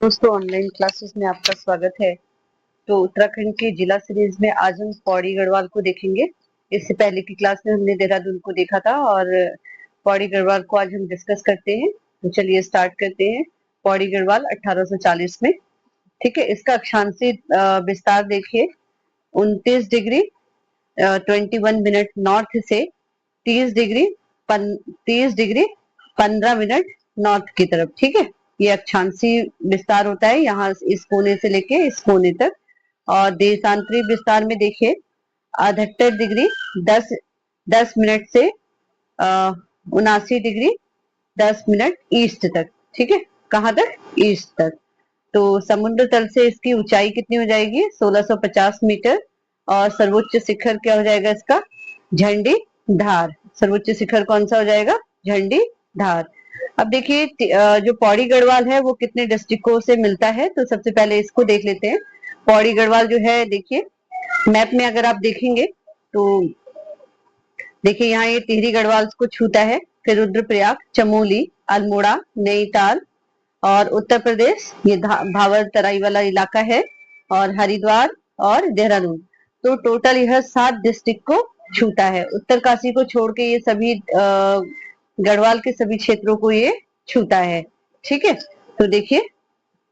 दोस्तों, online classes में आपका स्वागत है। तो उत्तराखंड के जिला सीरीज में आज हम पौड़ी गढ़वाल को देखेंगे। इससे पहले की क्लास में हमने देहरादून को देखा था और पौड़ी गढ़वाल को आज हम डिस्कस करते हैं। तो चलिए स्टार्ट करते हैं। पौड़ी गढ़वाल 1840 में, ठीक है। इसका अक्षांशीय विस्तार देखिए, 29 डिग्री 21 मिनट नॉर्थ से 30 डिग्री 30 डिग्री 15 मिनट नॉर्थ की तरफ, ठीक है। ये अक्षांशीय विस्तार होता है यहाँ इस कोने से लेके इस कोने तक। और देशांतरी विस्तार में देखिए 78 डिग्री 10 10 मिनट से 79 डिग्री 10 मिनट ईस्ट तक, ठीक है। कहाँ तक? ईस्ट तक। तो समुद्र तल से इसकी ऊंचाई कितनी हो जाएगी? 1650 मीटर। और सर्वोच्च शिखर क्या हो जाएगा इसका? झंडी धार। सर्वोच्च शिखर कौन सा हो जाएगा? झंडी धार। अब देखिए जो पौड़ी गढ़वाल है वो कितने डिस्ट्रिक्टों से मिलता है, तो सबसे पहले इसको देख लेते हैं। पौड़ी गढ़वाल जो है, देखिए मैप में अगर आप देखेंगे तो देखिए यहाँ ये टिहरी गढ़वाल को छूता है, फिर रुद्रप्रयाग, चमोली, अल्मोड़ा, नैनीताल और उत्तर प्रदेश ये भावर तराई वाला इलाका है, और हरिद्वार और देहरादून। तो टोटल यह 7 डिस्ट्रिक्ट को छूता है। उत्तरकाशी को छोड़ के ये सभी गढ़वाल के सभी क्षेत्रों को ये छूता है, ठीक है। तो देखिए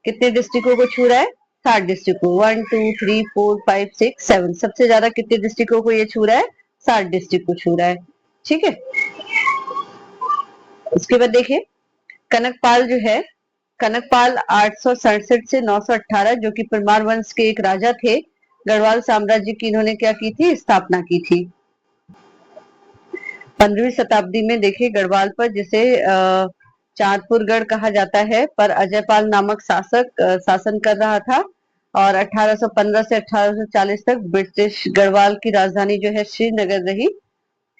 कितने डिस्ट्रिक्टों को छू रहा है? 7 डिस्ट्रिक्ट को। 1 2 3 4 5 6 7, सबसे ज्यादा कितने डिस्ट्रिक्टों को ये छू रहा है? 7 डिस्ट्रिक्ट को छू रहा है, ठीक है। उसके बाद देखिए कनकपाल जो है, कनकपाल 867 से 918, जो कि परमार वंश के एक राजा थे, गढ़वाल साम्राज्य की इन्होंने क्या की थी? स्थापना की थी। 15वीं शताब्दी में देखिए गढ़वाल पर, जिसे चांदपुरगढ़ कहा जाता है, पर अजयपाल नामक शासक शासन कर रहा था। और 1815 से 1840 तक ब्रिटिश गढ़वाल की राजधानी जो है श्रीनगर रही,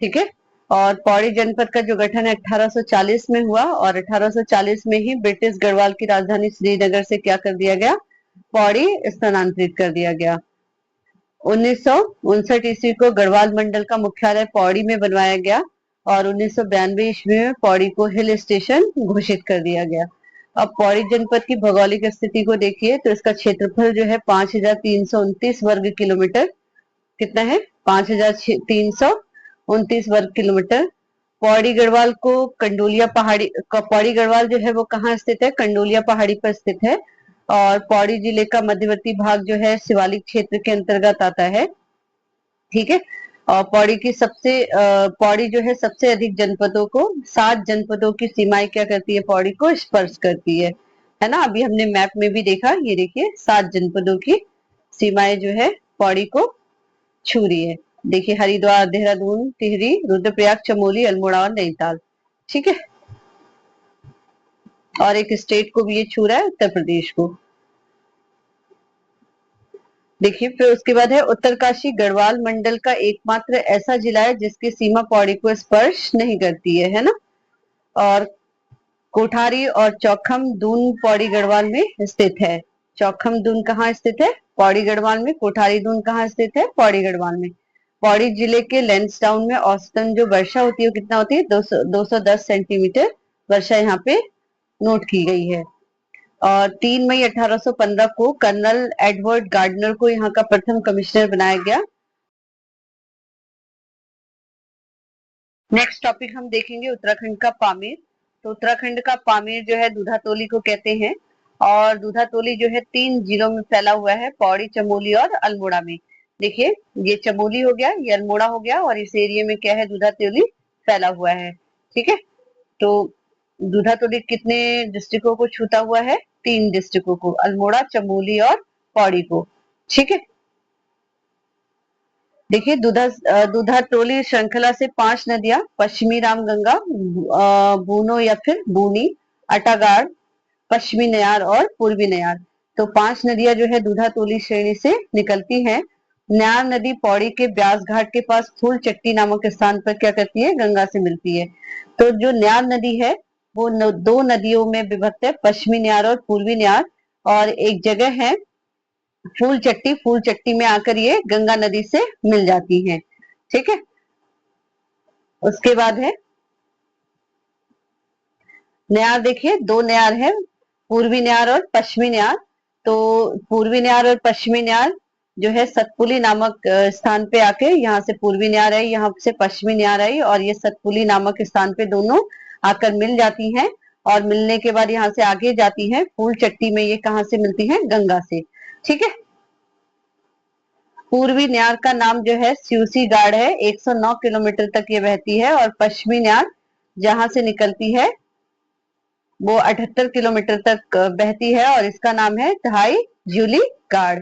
ठीक है। और पौड़ी जनपद का जो गठन है 1840 में हुआ, और 1840 में ही ब्रिटिश गढ़वाल की राजधानी श्रीनगर से क्या कर दिया गया? पौड़ी स्थानांतरित कर दिया गया। 1959 ईस्वी को गढ़वाल मंडल का मुख्यालय पौड़ी में बनवाया गया, और 1992 ईस्वी में पौड़ी को हिल स्टेशन घोषित कर दिया गया। अब पौड़ी जनपद की भौगोलिक स्थिति को देखिए तो इसका क्षेत्रफल जो है 5329 वर्ग किलोमीटर। कितना है? 5329 वर्ग किलोमीटर। पौड़ी गढ़वाल को कंडोलिया पहाड़ी, पौड़ी गढ़वाल जो है वो कहाँ स्थित है? कंडोलिया पहाड़ी पर स्थित है। और पौड़ी जिले का मध्यवर्ती भाग जो है शिवालिक क्षेत्र के अंतर्गत आता है, ठीक है। और पौड़ी की पौड़ी जो है सबसे अधिक जनपदों को, 7 जनपदों की सीमाएं क्या करती है? पौड़ी को स्पर्श करती है ना। अभी हमने मैप में भी देखा, ये देखिए 7 जनपदों की सीमाएं जो है पौड़ी को छू रही है। देखिए हरिद्वार, देहरादून, टिहरी, रुद्रप्रयाग, चमोली, अल्मोड़ा और नैनीताल, ठीक है। और एक स्टेट को भी ये छू रहा है, उत्तर प्रदेश को। देखिए फिर उसके बाद है उत्तरकाशी गढ़वाल मंडल का एकमात्र ऐसा जिला है जिसकी सीमा पौड़ी को स्पर्श नहीं करती है ना। और कोठारी और चौखम दून पौड़ी गढ़वाल में स्थित है। चौखम दून कहाँ स्थित है? पौड़ी गढ़वाल में। कोठारी दून कहाँ स्थित है? पौड़ी गढ़वाल में। पौड़ी जिले के लैंसडाउन में औसतन जो वर्षा होती है वो कितना होती है? 210 सेंटीमीटर वर्षा यहाँ पे नोट की गई है। और 3 मई 1815 को कर्नल एडवर्ड गार्डनर को यहाँ का प्रथम कमिश्नर बनाया गया। नेक्स्ट टॉपिक हम देखेंगे उत्तराखंड का पामेर। तो उत्तराखंड का पामेर जो है दूधातोली को कहते हैं, और दूधातोली जो है 3 जिलों में फैला हुआ है, पौड़ी, चमोली और अल्मोड़ा में। देखिए ये चमोली हो गया, ये अल्मोड़ा हो गया, और इस एरिया में क्या है? दूधातोली फैला हुआ है, ठीक है। तो दूधातोली कितने डिस्ट्रिक्टों को छूता हुआ है? 3 डिस्ट्रिक्टों को, अल्मोड़ा, चमोली और पौड़ी को, ठीक है। देखिए दूधाटोली श्रृंखला से 5 नदियां, पश्चिमी रामगंगा, बूनो या फिर बूनी, अटागाड़, पश्चिमी नयार और पूर्वी नयार। तो 5 नदियां जो है दूधाटोली श्रेणी से निकलती हैं। नयार नदी पौड़ी के ब्यास घाट के पास फूल चट्टी नामक स्थान पर क्या करती है? गंगा से मिलती है। तो जो नयार नदी है वो 2 नदियों में विभक्त है, पश्चिमी नयार और पूर्वी नयार। और एक जगह है फूल चट्टी में आकर ये गंगा नदी से मिल जाती हैं, ठीक है। उसके बाद है नयार। देखिए 2 नयार है, पूर्वी न्यार और पश्चिमी न्यार। तो पूर्वी न्यार और पश्चिमी न्यार जो है सतपुली नामक स्थान पे आके, यहाँ से पूर्वी न्यार आई, यहाँ से पश्चिमी न्यार आई, और ये सतपुली नामक स्थान पे दोनों आकर मिल जाती हैं। और मिलने के बाद यहाँ से आगे जाती हैं फूल चट्टी में। ये कहाँ से मिलती हैं? गंगा से। ठीक है। पूर्वी न्यार का नाम जो है स्यूसी गाड़ है, 109 किलोमीटर तक ये बहती है। और पश्चिमी न्यार जहां से निकलती है वो 78 किलोमीटर तक बहती है, और इसका नाम है ढाई जूली गाड़।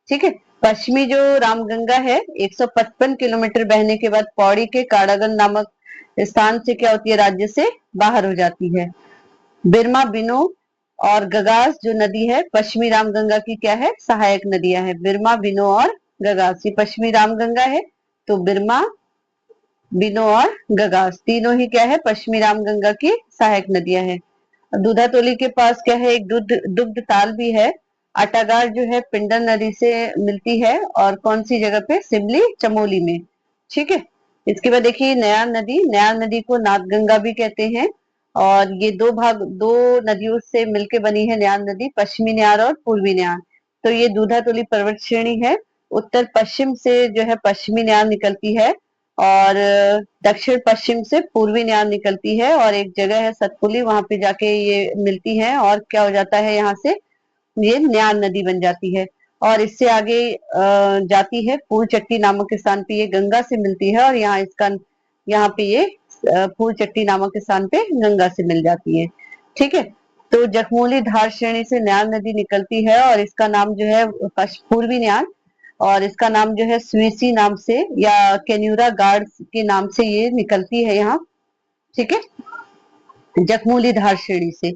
ठीक है। पश्चिमी जो रामगंगा है 155 किलोमीटर बहने के बाद पौड़ी के काड़ागन नामक स्थान से क्या होती है? राज्य से बाहर हो जाती है। बिरमा, बिनो और गगास जो नदी है पश्चिमी रामगंगा की क्या है? सहायक नदियां है। बिरमा, बिनो और गगास, ये पश्चिमी रामगंगा है। तो बिरमा, बिनो और गगास तीनों ही क्या है? पश्चिमी रामगंगा की सहायक नदियां हैं। दूधातोली के पास क्या है? एक दुग्ध ताल भी है। अटागार जो है पिंडर नदी से मिलती है, और कौन सी जगह पे? सिमली चमोली में। ठीक है। इसके बाद देखिए नयार नदी। नयार नदी को नाथगंगा भी कहते हैं, और ये दो नदियों से मिलके बनी है नयार नदी, पश्चिमी न्यार और पूर्वी न्यार। तो ये दूधातोली पर्वत श्रेणी है। उत्तर पश्चिम से जो है पश्चिमी न्यार निकलती है, और दक्षिण पश्चिम से पूर्वी न्यार निकलती है। और एक जगह है सतपुली, वहां पे जाके ये मिलती है, और क्या हो जाता है? यहाँ से ये न्यार नदी बन जाती है। और इससे आगे जाती है फूलचट्टी नामक स्थान पे, ये गंगा से मिलती है, और यहाँ पे ये फूलचट्टी नामक स्थान पे गंगा से मिल जाती है। ठीक है। तो जखमूली धार श्रेणी से न्यार नदी निकलती है, और इसका नाम जो है पूर्वी न्यार, और इसका नाम जो है स्वीसी नाम से या केन्यूरा गार्ड के नाम से ये निकलती है यहाँ। ठीक है। जखमूली धार श्रेणी से,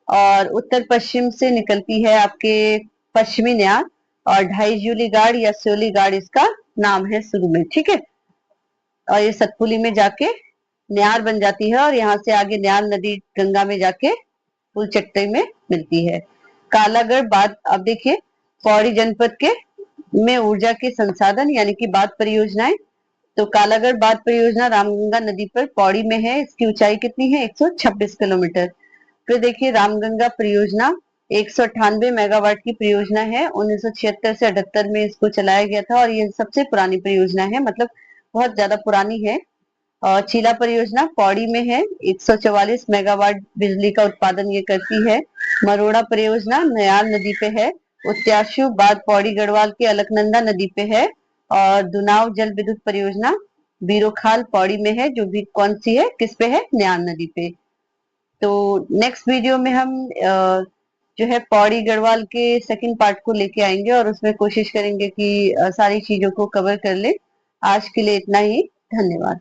और उत्तर पश्चिम से निकलती है आपके पश्चिमी न्यार, और ढाई जूली गाड़ या सोली गाड़ इसका नाम है शुरू में। ठीक है। और ये सतपुली में जाके न्यार बन जाती है, और यहाँ से आगे न्यार नदी गंगा में जाके फूलचट्टी में मिलती है। कालागढ़ बांध, अब देखिए पौड़ी जनपद के में ऊर्जा के संसाधन यानी कि बांध परियोजनाएं। तो कालागढ़ बांध परियोजना रामगंगा नदी पर पौड़ी में है। इसकी ऊंचाई कितनी है? 126 किलोमीटर। फिर देखिए रामगंगा परियोजना 198 मेगावाट की परियोजना है। 1976 से 78 में इसको चलाया गया था, और ये सबसे पुरानी परियोजना है, मतलब बहुत ज्यादा पुरानी है। और चीला परियोजना पौड़ी में है, 144 मेगावाट बिजली का उत्पादन ये करती है। मरोड़ा परियोजना नयार नदी पे है। उत्याशु बाद पौड़ी गढ़वाल के अलकनंदा नदी पे है। और दुनाव जल विद्युत परियोजना बीरोखाल पौड़ी में है, जो भी कौन सी है? किस पे है? नयार नदी पे। तो नेक्स्ट वीडियो में हम जो है पौड़ी गढ़वाल के सेकंड पार्ट को लेके आएंगे, और उसमें कोशिश करेंगे कि सारी चीजों को कवर कर ले। आज के लिए इतना ही। धन्यवाद।